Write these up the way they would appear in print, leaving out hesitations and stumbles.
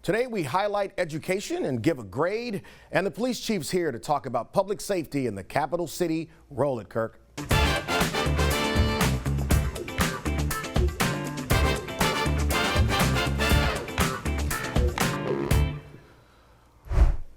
Today we highlight education and give a grade, and the police chief's here to talk about public safety in the capital city. Roll it, Kirk.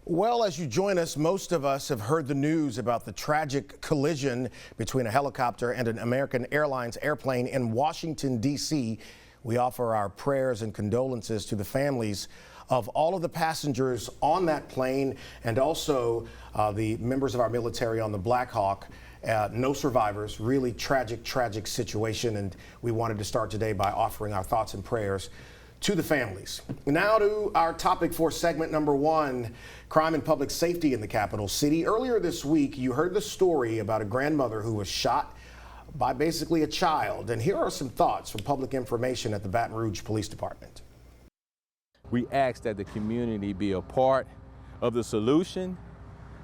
Well, as you join us, most of us have heard the news about the tragic collision between a helicopter and an American Airlines airplane in Washington, D.C. We offer our prayers and condolences to the families of all of the passengers on that plane and also the members of our military on the Black Hawk. No survivors, really tragic situation, and we wanted to start today by offering our thoughts and prayers to the families. Now to our topic for segment number one, crime and public safety in the capital city. Earlier this week, you heard the story about a grandmother who was shot by basically a child. And here are some thoughts from public information at the Baton Rouge Police Department. We ask that the community be a part of the solution,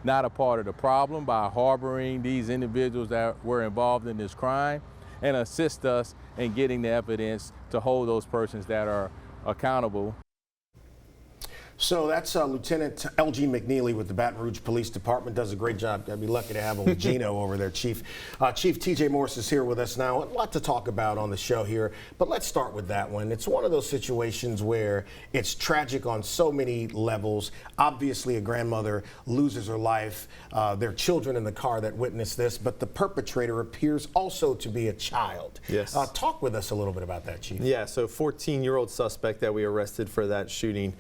not a part of the problem, by harboring these individuals that were involved in this crime, and assist us in getting the evidence to hold those persons that are accountable. So that's Lieutenant L.G. McNeely with the Baton Rouge Police Department. Does a great job. I'd be lucky to have old Gino over there, Chief. Chief TJ Morse is here with us now. A lot to talk about on the show here, but let's start with that one. It's one of those situations where it's tragic on so many levels. Obviously, a grandmother loses her life. There are children in the car that witnessed this, but the perpetrator appears also to be a child. Yes. Talk with us a little bit about that, Chief. Yeah, so 14-year-old suspect that we arrested for that shooting.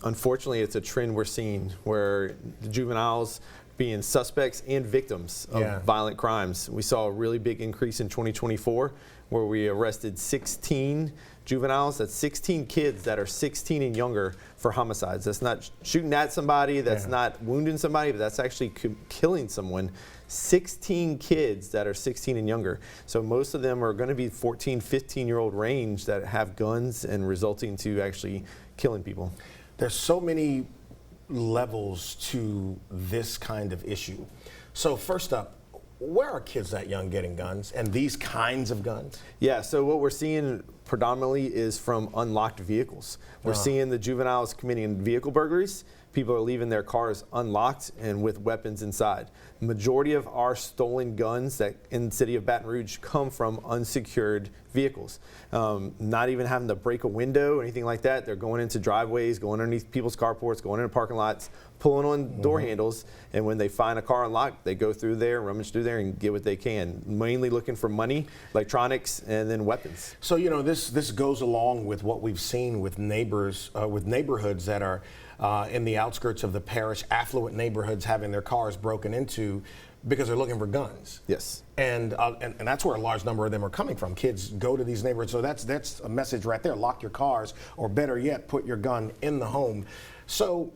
Unfortunately, it's a trend we're seeing where the juveniles being suspects and victims of violent crimes. We saw a really big increase in 2024 where we arrested 16 juveniles. That's 16 kids that are 16 and younger for homicides. That's not shooting at somebody, that's not wounding somebody, but that's actually killing someone. 16 kids that are 16 and younger. So most of them are going to be 14, 15-year-old range that have guns and resulting to actually killing people. There's so many levels to this kind of issue. So first up, where are kids that young getting guns and these kinds of guns? Yeah, so what we're seeing predominantly is from unlocked vehicles. We're seeing the juveniles committing vehicle burglaries. People are leaving their cars unlocked and with weapons inside. Majority of our stolen guns that in the city of Baton Rouge come from unsecured vehicles. Not even having to break a window or anything like that. They're going into driveways, going underneath people's carports, going into parking lots, pulling on door handles, and when they find a car unlocked, they go through there, rummage through there, and get what they can. Mainly looking for money, electronics, and then weapons. So you know this goes along with what we've seen with neighbors, with neighborhoods that are in the outskirts of the parish, affluent neighborhoods having their cars broken into because they're looking for guns. Yes. And that's where a large number of them are coming from. Kids go to these neighborhoods, so that's a message right there. Lock your cars, or better yet, put your gun in the home. So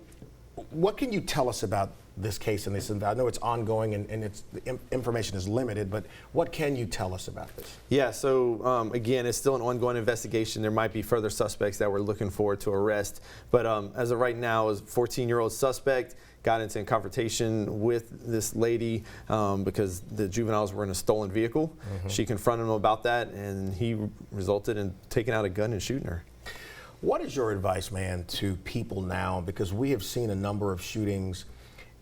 what can you tell us about this case and this? I know it's ongoing and the information is limited, but what can you tell us about this? Yeah, so again, it's still an ongoing investigation. There might be further suspects that we're looking for to arrest, but as of right now, a 14-year-old suspect got into a confrontation with this lady because the juveniles were in a stolen vehicle. She confronted him about that, and he resulted in taking out a gun and shooting her. What is your advice, man, to people now? Because we have seen a number of shootings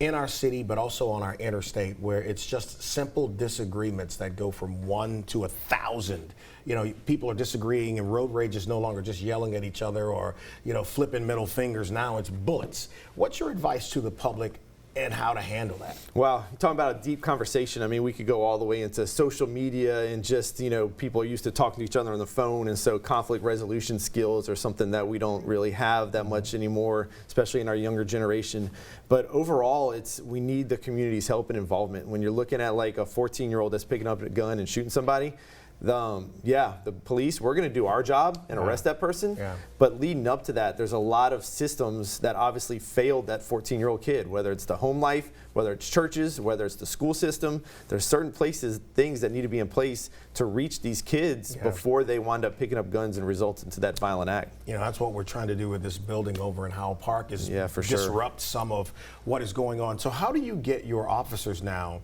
in our city, but also on our interstate, where it's just simple disagreements that go from 1 to 1,000. You know, people are disagreeing, and road rage is no longer just yelling at each other or, you know, flipping middle fingers. Now it's bullets. What's your advice to the public and how to handle that? Well, talking about a deep conversation, I mean, we could go all the way into social media and just, you know, people are used to talking to each other on the phone, and so conflict resolution skills are something that we don't really have that much anymore, especially in our younger generation. But overall, we need the community's help and involvement. When you're looking at like a 14-year-old that's picking up a gun and shooting somebody, the police, we're going to do our job and arrest that person. But leading up to that, there's a lot of systems that obviously failed that 14-year-old kid, whether it's the home life, whether it's churches, whether it's the school system. There's certain places, things that need to be in place to reach these kids before they wind up picking up guns and result into that violent act. You know, that's what we're trying to do with this building over in Howell Park is disrupt some of what is going on. So how do you get your officers now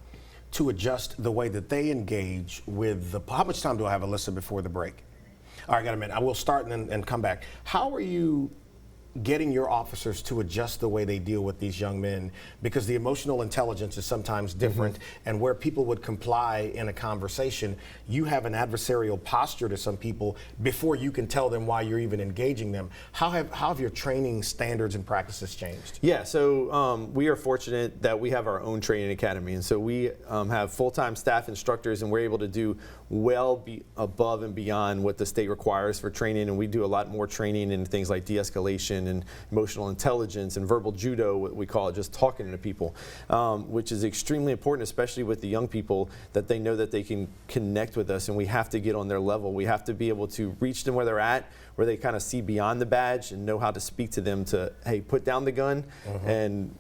to adjust the way that they engage with the, how much time do I have, Alyssa, before the break? All right, I got a minute. I will start and come back. How are you getting your officers to adjust the way they deal with these young men, because the emotional intelligence is sometimes different, and where people would comply in a conversation, you have an adversarial posture to some people before you can tell them why you're even engaging them. How have your training standards and practices changed? Yeah, so we are fortunate that we have our own training academy, and so we have full-time staff instructors, and we're able to do above and beyond what the state requires for training, and we do a lot more training in things like de-escalation and emotional intelligence and verbal judo, what we call it, just talking to people, which is extremely important, especially with the young people, that they know that they can connect with us, and we have to get on their level. We have to be able to reach them where they're at, where they kind of see beyond the badge and know how to speak to them to, hey, put down the gun and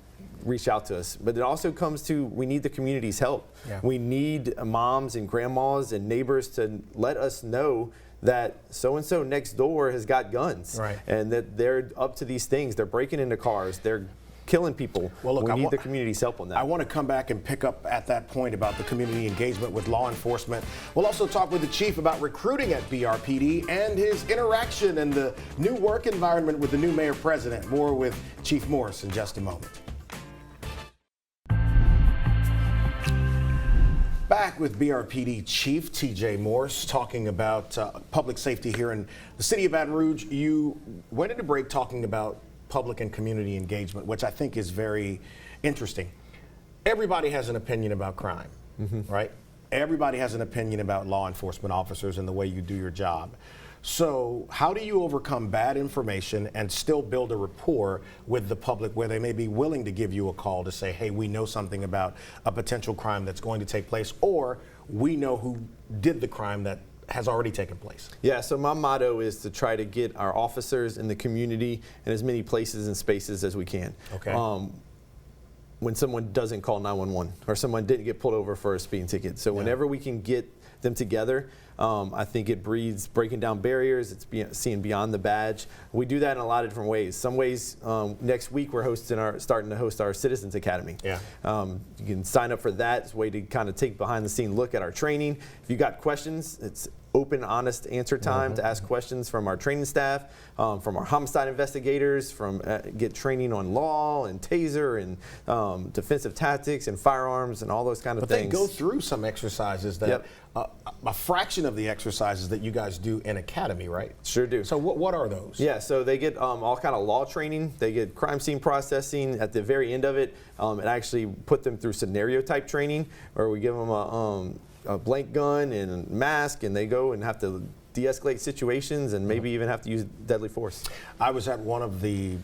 reach out to us. But it also comes to, we need the community's help. Yeah. We need moms and grandmas and neighbors to let us know that so-and-so next door has got guns, right, and that they're up to these things. They're breaking into cars. They're killing people. Well, look, we need the community's help on that. I want to come back and pick up at that point about the community engagement with law enforcement. We'll also talk with the chief about recruiting at BRPD and his interaction and the new work environment with the new mayor president. More with Chief Morse in just a moment. Back with BRPD Chief TJ Morse talking about public safety here in the city of Baton Rouge. You went into break talking about public and community engagement, which I think is very interesting. Everybody has an opinion about crime, right? Everybody has an opinion about law enforcement officers and the way you do your job. So how do you overcome bad information and still build a rapport with the public where they may be willing to give you a call to say, hey, we know something about a potential crime that's going to take place, or we know who did the crime that has already taken place? Yeah, so my motto is to try to get our officers in the community in as many places and spaces as we can. Okay. When someone doesn't call 911 or someone didn't get pulled over for a speeding ticket. So whenever we can get them together, I think it breeds breaking down barriers. It's seeing beyond the badge. We do that in a lot of different ways. Some ways, next week we're starting to host our Citizens Academy. Yeah. You can sign up for that. It's a way to kind of take behind the scene look at our training. If you got questions, it's open, honest answer time to ask questions from our training staff, from our homicide investigators, from get training on law and taser and defensive tactics and firearms and all those kind of things. But they go through some exercises that, a fraction of the exercises that you guys do in Academy, right? Sure do. So what are those? Yeah, so they get all kind of law training. They get crime scene processing. At the very end of it, it actually put them through scenario type training, where we give them a blank gun and mask, and they go and have to de-escalate situations and maybe even have to use deadly force. I was at one of the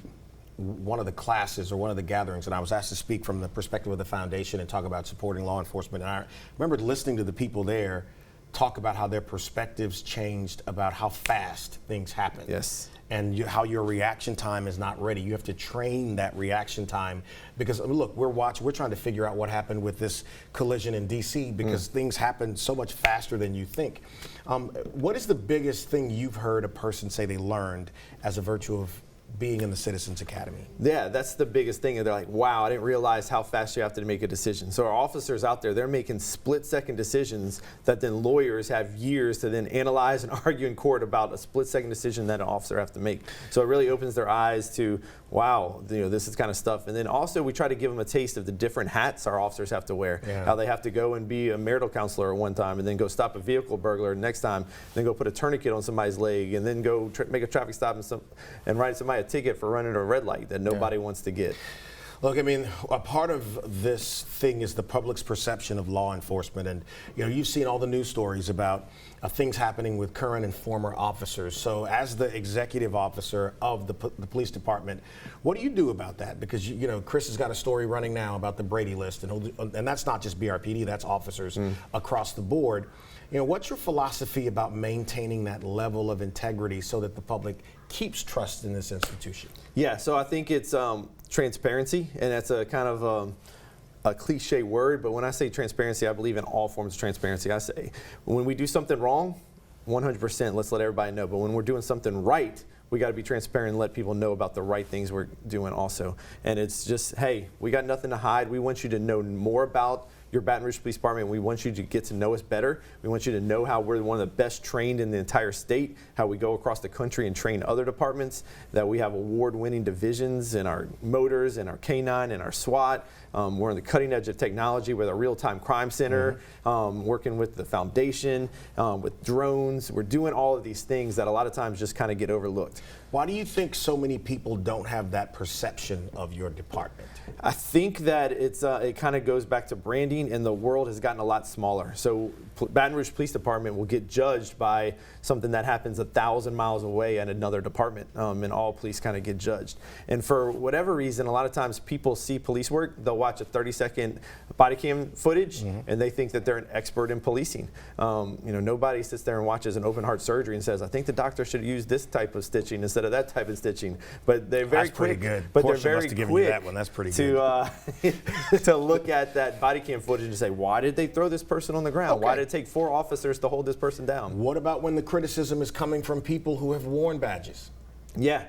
classes or one of the gatherings, and I was asked to speak from the perspective of the foundation and talk about supporting law enforcement. And I remember listening to the people there talk about how their perspectives changed about how fast things happen. Yes. And how your reaction time is not ready. You have to train that reaction time, because look, we're trying to figure out what happened with this collision in DC, because things happen so much faster than you think. What is the biggest thing you've heard a person say they learned as a virtue of being in the Citizens Academy? Yeah, that's the biggest thing. They're like, wow, I didn't realize how fast you have to make a decision. So our officers out there, they're making split-second decisions that then lawyers have years to then analyze and argue in court about a split-second decision that an officer has to make. So it really opens their eyes to, wow, this is kind of stuff. And then also we try to give them a taste of the different hats our officers have to wear. Yeah. How they have to go and be a marital counselor at one time, and then go stop a vehicle burglar next time, then go put a tourniquet on somebody's leg, and then go make a traffic stop and write somebody a ticket for running a red light that nobody wants to get. Look, I mean, a part of this thing is the public's perception of law enforcement. And, you've seen all the news stories about things happening with current and former officers. So as the executive officer of the police department, what do you do about that? Because, Chris has got a story running now about the Brady list, and that's not just BRPD, that's officers across the board. What's your philosophy about maintaining that level of integrity so that the public keeps trust in this institution? Yeah, so I think it's transparency, and that's a kind of a cliche word, but when I say transparency, I believe in all forms of transparency. I say when we do something wrong, 100%, let's let everybody know. But when we're doing something right, we got to be transparent and let people know about the right things we're doing also. And it's just, hey, we got nothing to hide. We want you to know more about your Baton Rouge Police Department. We want you to get to know us better. We want you to know how we're one of the best trained in the entire state, how we go across the country and train other departments, that we have award-winning divisions in our motors and our K-9 and our SWAT. We're on the cutting edge of technology with our real-time crime center, working with the foundation, with drones. We're doing all of these things that a lot of times just kind of get overlooked. Why do you think so many people don't have that perception of your department? I think that it kind of goes back to branding, and the world has gotten a lot smaller. So Baton Rouge Police Department will get judged by something that happens 1,000 miles away at another department, and all police kind of get judged. And for whatever reason, a lot of times people see police work, they'll watch a 30-second body cam footage, and they think that they're an expert in policing. Nobody sits there and watches an open heart surgery and says, I think the doctor should use this type of stitching instead of that type of stitching. But they're very quick. Pretty good. But Portia they're very must have given quick you that one. That's pretty good. To look at that body cam footage and say, why did they throw this person on the ground? Okay. Why did it take 4 officers to hold this person down? What about when the criticism is coming from people who have worn badges? Yeah.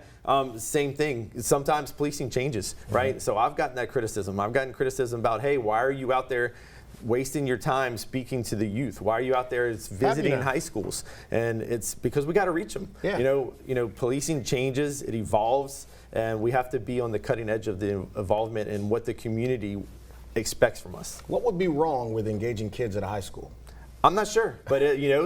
Same thing. Sometimes policing changes, right? So I've gotten that criticism. I've gotten criticism about, hey, why are you out there wasting your time speaking to the youth? Why are you out there visiting high schools? And it's because we got to reach them. Yeah. Policing changes, it evolves, and we have to be on the cutting edge of the involvement in what the community expects from us. What would be wrong with engaging kids at a high school? I'm not sure, but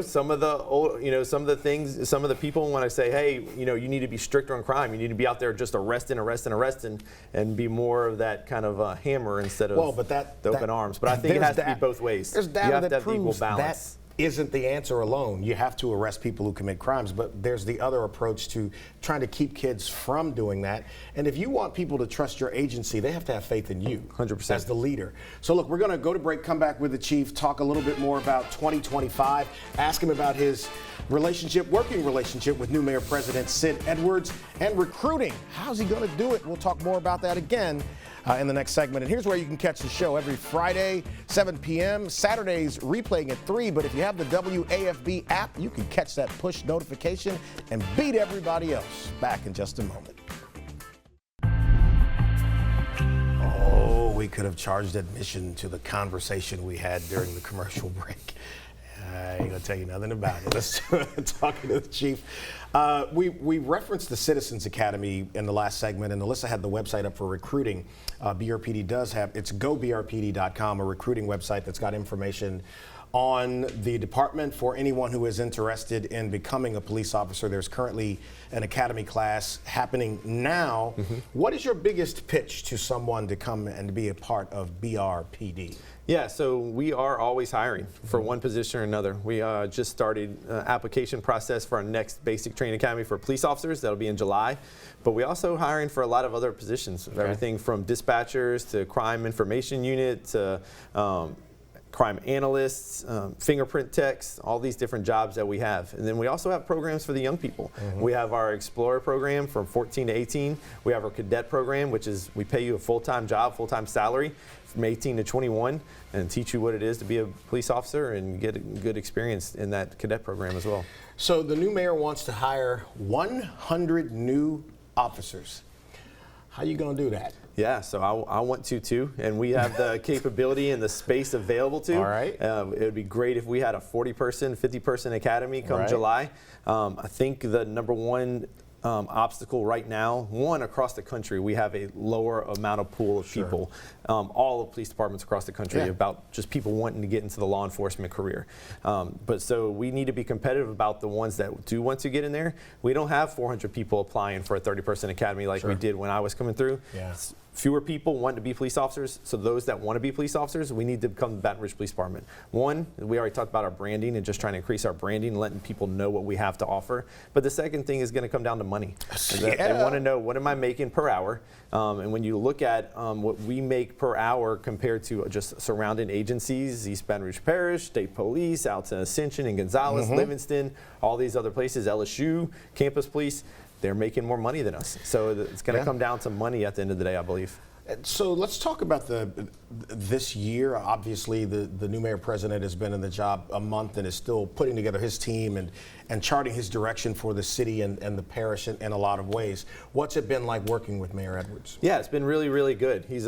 some of the things, some of the people want to say, hey, you need to be stricter on crime. You need to be out there just arresting, and be more of that kind of a hammer instead of the open arms. But I think it has to be both ways. There's data you have that to have equal proves balance. that isn't the answer alone. You have to arrest people who commit crimes, but there's the other approach to trying to keep kids from doing that. And if you want people to trust your agency, they have to have faith in you 100%. as the leader. So look, we're going to go to break, come back with the chief, talk a little bit more about 2025, ask him about his working relationship with new Mayor President Sid Edwards, and recruiting. How's he going to do it? We'll talk more about that again in the next segment. And here's where you can catch the show every Friday, 7 p.m. Saturdays replaying at 3. But if you have the WAFB app, you can catch that push notification and beat everybody else. Back in just a moment. Oh, we could have charged admission to the conversation we had during the commercial break. I ain't gonna tell you nothing about it. Let's talking to the chief. We referenced the Citizens Academy in the last segment, and Alyssa had the website up for recruiting. BRPD does have, it's gobrpd.com, a recruiting website that's got information on the department for anyone who is interested in becoming a police officer. There's currently an academy class happening now. What is your biggest pitch to someone to come and be a part of BRPD? Yeah, so we are always hiring for one position or another. We just started application process for our next basic training academy for police officers. That'll be in July. But we also hiring for a lot of other positions, everything from dispatchers to crime information unit to crime analysts, fingerprint techs, all these different jobs that we have. And then we also have programs for the young people. We have our Explorer program from 14 to 18. We have our Cadet program, which is we pay you a full-time job, full-time salary from 18 to 21 and teach you what it is to be a police officer and get a good experience in that Cadet program as well. So the new mayor wants to hire 100 new officers. How you going to do that? Yeah, so I want to too, and we have the capability and the space available to. All right. It would be great if we had a 40-person, 50-person academy come July. I think the number one obstacle right now, across the country, we have a lower amount of pool of people. All of police departments across the country about just people wanting to get into the law enforcement career. But so we need to be competitive about the ones that do want to get in there. We don't have 400 people applying for a 30-person academy like we did when I was coming through. Fewer people want to be police officers, so those that want to be police officers, we need to become the Baton Rouge Police Department. One, we already talked about our branding and just trying to increase our branding and letting people know what we have to offer. But the second thing is going to come down to money. They want to know, what am I making per hour? And when you look at what we make per hour compared to just surrounding agencies, East Baton Rouge Parish, State Police, out to Ascension and Gonzales, Livingston, all these other places, LSU, Campus Police, they're making more money than us. So it's going to come down to money at the end of the day, I believe. So let's talk about this year. Obviously, the new mayor president has been in the job a month and is still putting together his team and charting his direction for the city and the parish in a lot of ways. What's it been like working with Mayor Edwards? Yeah, it's been really, really good. He's,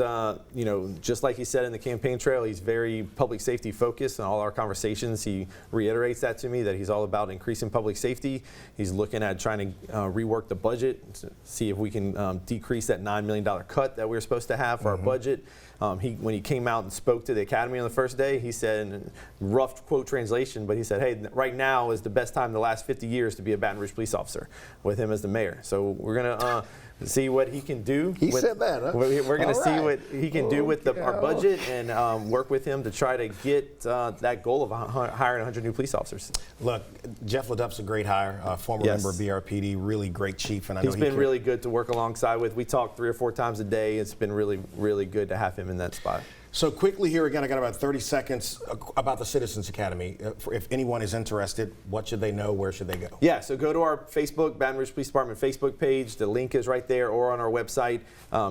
just like he said in the campaign trail, he's very public safety focused in all our conversations. He reiterates that to me, that he's all about increasing public safety. He's looking at trying to rework the budget, to see if we can decrease that $9 million cut that we were supposed to have for our budget. When he came out and spoke to the academy on the first day, he said, in rough quote translation, but he said, hey, right now is the best time in the last 50 years to be a Baton Rouge police officer with him as the mayor. So we're going to see what he can do. He said that, huh? We're going to see what he can do with our budget and work with him to try to get that goal of hiring 100 new police officers. Look, Jeff LeDuff's a great hire, former member of BRPD, really great chief. And I know he's been really good to work alongside with. We talk 3 or 4 times a day. It's been really, really good to have him in that spot. So quickly here again, I got about 30 seconds about the Citizens Academy. If anyone is interested, what should they know? Where should they go? Yeah, so go to our Facebook, Baton Rouge Police Department Facebook page. The link is right there, or on our website.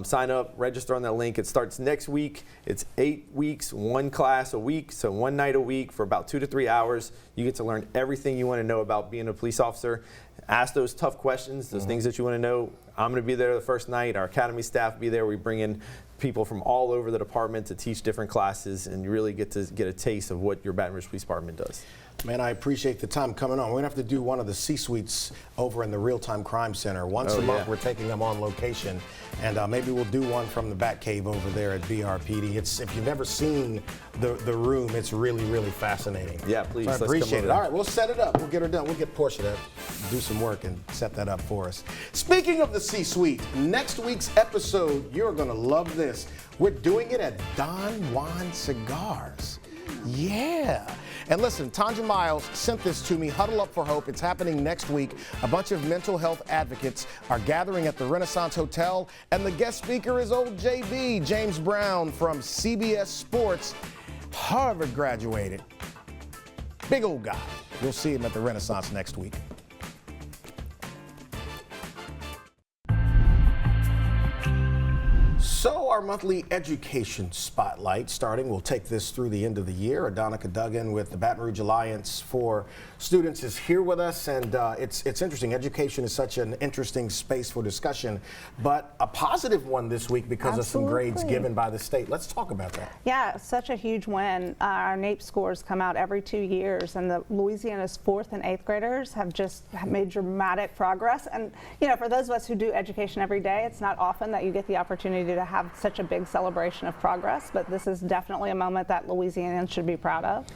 Sign up, register on that link. It starts next week. It's 8 weeks, 1 class a week, so 1 night a week for about 2 to 3 hours. You get to learn everything you want to know about being a police officer. Ask those tough questions, those things that you want to know. I'm going to be there the first night. Our academy staff will be there. We bring in people from all over the department to teach different classes, and you really get to get a taste of what your Baton Rouge Police Department does. Man, I appreciate the time coming on. We're going to have to do one of the C-suites over in the Real-Time Crime Center. Once a month, we're taking them on location, and maybe we'll do one from the Bat Cave over there at BRPD. If you've never seen the room, it's really, really fascinating. Yeah, please. So I appreciate it. All right, we'll set it up. We'll get her done. We'll get Portia to do some work and set that up for us. Speaking of the C-suite, next week's episode, you're going to love this. We're doing it at Don Juan Cigars. Yeah. And listen, Tanja Miles sent this to me, Huddle Up for Hope. It's happening next week. A bunch of mental health advocates are gathering at the Renaissance Hotel, and the guest speaker is old JB, James Brown from CBS Sports, Harvard graduated. Big old guy. You'll see him at the Renaissance next week. So our monthly education spotlight starting, we'll take this through the end of the year. Adonica Duggan with the Baton Rouge Alliance for Students is here with us, and it's interesting. Education is such an interesting space for discussion, but a positive one this week because of some grades given by the state. Let's talk about that. Yeah, such a huge win. Our NAEP scores come out every 2 years, and the Louisiana's 4th and 8th graders have just made dramatic progress. And you know, for those of us who do education every day, it's not often that you get the opportunity to have such a big celebration of progress, but this is definitely a moment that Louisianians should be proud of.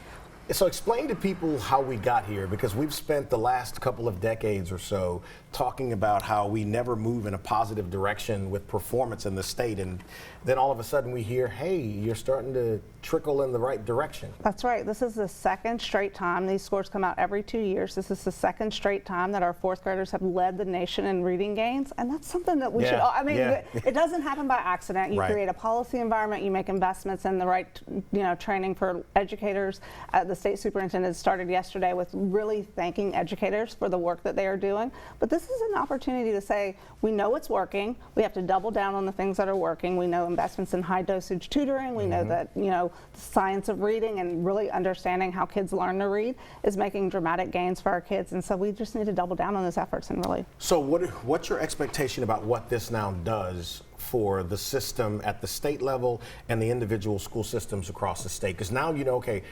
So explain to people how we got here, because we've spent the last couple of decades or so talking about how we never move in a positive direction with performance in the state, and then all of a sudden we hear, hey, you're starting to trickle in the right direction. That's right. This is the second straight time. These scores come out every 2 years. This is the second straight time that our 4th graders have led the nation in reading gains, and that's something that we should all, I mean, it doesn't happen by accident. You create a policy environment, you make investments in the right, training for educators. The state superintendent started yesterday with really thanking educators for the work that they are doing. But this is an opportunity to say, we know it's working. We have to double down on the things that are working. We know investments in high dosage tutoring. We know that, the science of reading and really understanding how kids learn to read is making dramatic gains for our kids. And so we just need to double down on those efforts and really. So what's your expectation about what this now does for the system at the state level and the individual school systems across the state? Because now okay,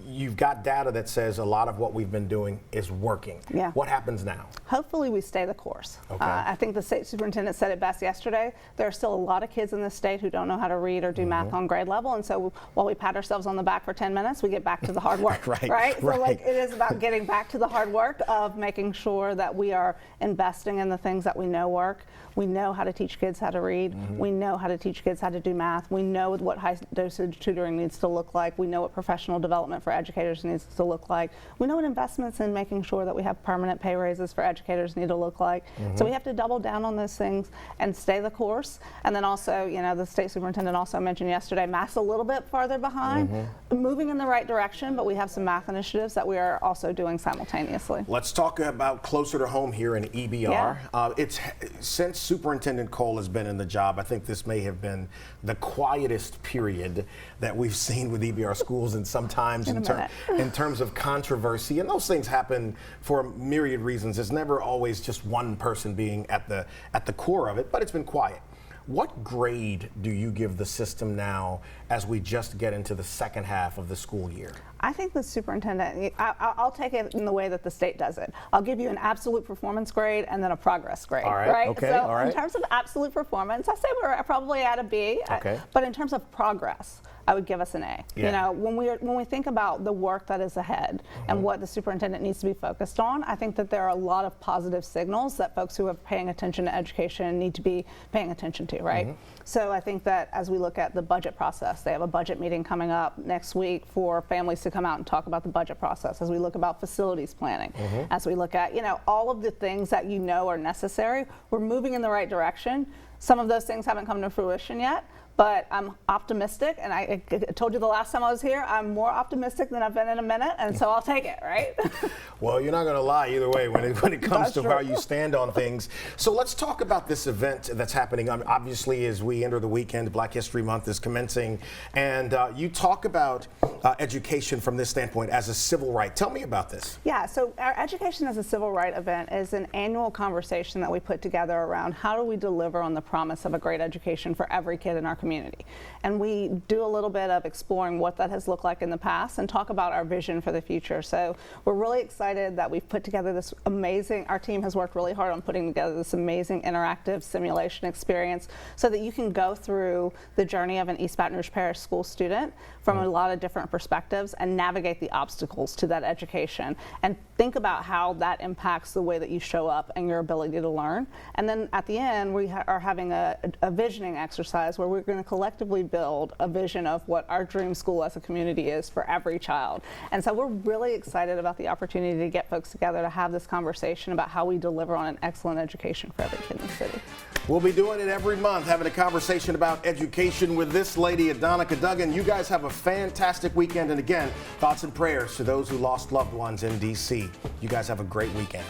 you've got data that says a lot of what we've been doing is working. Yeah. What happens now? Hopefully we stay the course. Okay. I think the state superintendent said it best yesterday. There are still a lot of kids in the state who don't know how to read or do math on grade level, and so while we pat ourselves on the back for 10 minutes, we get back to the hard work. Right? So it is about getting back to the hard work of making sure that we are investing in the things that we know work. We know how to teach kids how to read. We know how to teach kids how to do math. We know what high dosage tutoring needs to look like. We know what professional development for educators needs to look like. We know what investments in making sure that we have permanent pay raises for educators need to look like. So we have to double down on those things and stay the course. And then also, the state superintendent also mentioned yesterday, math's a little bit farther behind, moving in the right direction, but we have some math initiatives that we are also doing simultaneously. Let's talk about closer to home here in EBR. It's since Superintendent Cole has been in the job. I think this may have been the quietest period that we've seen with EBR schools in some times in terms of controversy. And those things happen for a myriad reasons. It's never always just one person being at the core of it, but it's been quiet. What grade do you give the system now as we just get into the second half of the school year? I think the superintendent, I'll take it in the way that the state does it. I'll give you an absolute performance grade and then a progress grade. All right. Okay. So all right. In terms of absolute performance, I say we're probably at a B. Okay. But in terms of progress, I would give us an A. Yeah. You know, when we think about the work that is ahead and what the superintendent needs to be focused on, I think that there are a lot of positive signals that folks who are paying attention to education need to be paying attention to, right? So I think that as we look at the budget process, they have a budget meeting coming up next week for families to come out and talk about the budget process. As we look about facilities planning, as we look at, you know, all of the things that you know are necessary, we're moving in the right direction. Some of those things haven't come to fruition yet, but I'm optimistic, and I told you the last time I was here, I'm more optimistic than I've been in a minute, and so I'll take it, right? Well, you're not going to lie either way when it comes to how you stand on things. So let's talk about this event that's happening. Obviously, as we enter the weekend, Black History Month is commencing, and you talk about education from this standpoint as a civil right. Tell me about this. Yeah, so our Education as a Civil Right event is an annual conversation that we put together around how do we deliver on the promise of a great education for every kid in our community. And we do a little bit of exploring what that has looked like in the past and talk about our vision for the future. So we're really excited that we've put together this amazing, our team has worked really hard on putting together this amazing interactive simulation experience so that you can go through the journey of an East Baton Rouge Parish school student from a lot of different perspectives and navigate the obstacles to that education and think about how that impacts the way that you show up and your ability to learn. And then at the end, we are having a visioning exercise where we're going to collectively build a vision of what our dream school as a community is for every child. And so we're really excited about the opportunity to get folks together to have this conversation about how we deliver on an excellent education for every kid in the city. We'll be doing it every month, having a conversation about education with this lady, Adonica Duggan. You guys have a fantastic weekend. And again, thoughts and prayers to those who lost loved ones in D.C. You guys have a great weekend.